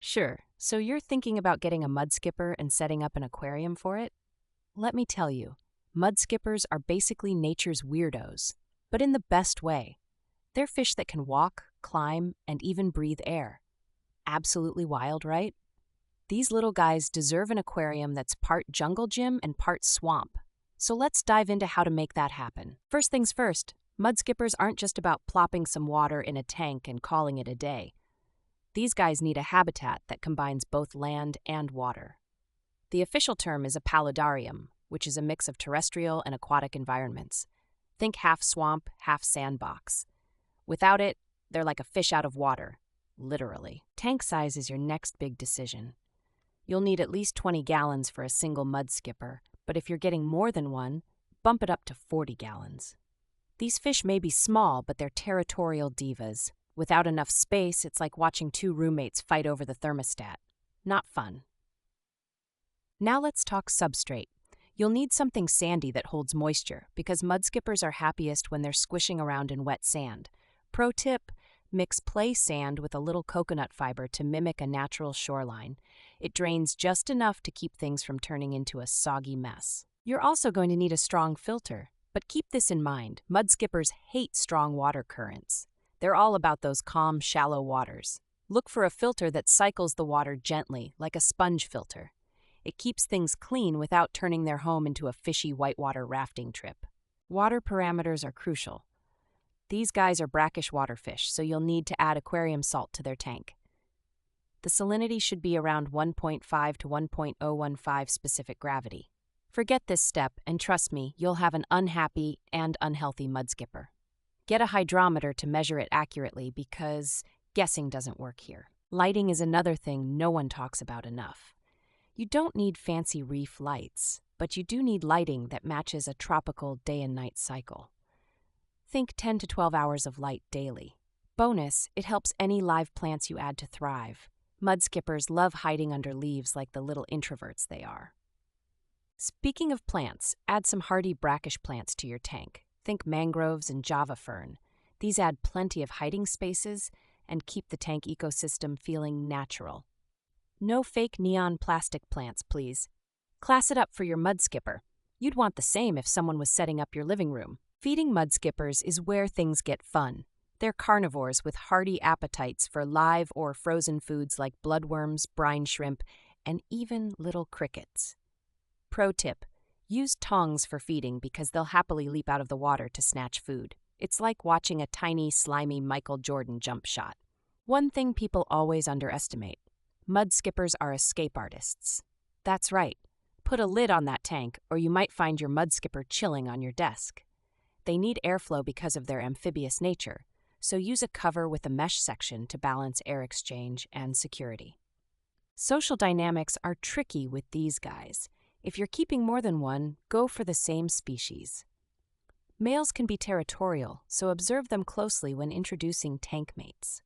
Sure, so you're thinking about getting a mudskipper and setting up an aquarium for it? Let me tell you, mudskippers are basically nature's weirdos, but in the best way. They're fish that can walk, climb, and even breathe air. Absolutely wild, right? These little guys deserve an aquarium that's part jungle gym and part swamp. So let's dive into how to make that happen. First things first, mudskippers aren't just about plopping some water in a tank and calling it a day. These guys need a habitat that combines both land and water. The official term is a paludarium, which is a mix of terrestrial and aquatic environments. Think half swamp, half sandbox. Without it, they're like a fish out of water, literally. Tank size is your next big decision. You'll need at least 20 gallons for a single mudskipper, but if you're getting more than one, bump it up to 40 gallons. These fish may be small, but they're territorial divas. Without enough space, it's like watching two roommates fight over the thermostat. Not fun. Now let's talk substrate. You'll need something sandy that holds moisture, because mudskippers are happiest when they're squishing around in wet sand. Pro tip, mix play sand with a little coconut fiber to mimic a natural shoreline. It drains just enough to keep things from turning into a soggy mess. You're also going to need a strong filter, but keep this in mind, mudskippers hate strong water currents. They're all about those calm, shallow waters. Look for a filter that cycles the water gently, like a sponge filter. It keeps things clean without turning their home into a fishy whitewater rafting trip. Water parameters are crucial. These guys are brackish waterfish, so you'll need to add aquarium salt to their tank. The salinity should be around 1.5 to 1.015 specific gravity. Forget this step, and trust me, you'll have an unhappy and unhealthy mudskipper. Get a hydrometer to measure it accurately because guessing doesn't work here. Lighting is another thing no one talks about enough. You don't need fancy reef lights, but you do need lighting that matches a tropical day and night cycle. Think 10 to 12 hours of light daily. Bonus, it helps any live plants you add to thrive. Mudskippers love hiding under leaves like the little introverts they are. Speaking of plants, add some hardy brackish plants to your tank. Think mangroves and java fern. These add plenty of hiding spaces and keep the tank ecosystem feeling natural. No fake neon plastic plants, please. Class it up for your mudskipper. You'd want the same if someone was setting up your living room. Feeding mudskippers is where things get fun. They're carnivores with hearty appetites for live or frozen foods like bloodworms, brine shrimp, and even little crickets. Pro tip, use tongs for feeding because they'll happily leap out of the water to snatch food. It's like watching a tiny, slimy Michael Jordan jump shot. One thing people always underestimate, mudskippers are escape artists. That's right. Put a lid on that tank or you might find your mudskipper chilling on your desk. They need airflow because of their amphibious nature, so use a cover with a mesh section to balance air exchange and security. Social dynamics are tricky with these guys. If you're keeping more than one, go for the same species. Males can be territorial, so observe them closely when introducing tank mates.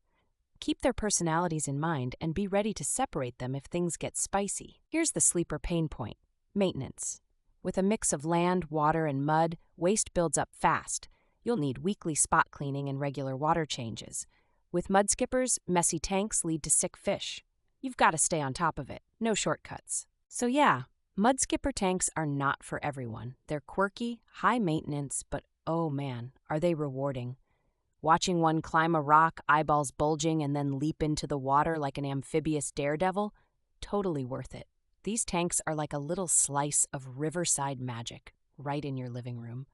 Keep their personalities in mind and be ready to separate them if things get spicy. Here's the sleeper pain point: maintenance. With a mix of land, water, and mud, waste builds up fast. You'll need weekly spot cleaning and regular water changes. With mudskippers, messy tanks lead to sick fish. You've got to stay on top of it. No shortcuts. So yeah, mudskipper tanks are not for everyone. They're quirky, high maintenance, but oh man, are they rewarding. Watching one climb a rock, eyeballs bulging, and then leap into the water like an amphibious daredevil? Totally worth it. These tanks are like a little slice of riverside magic right in your living room.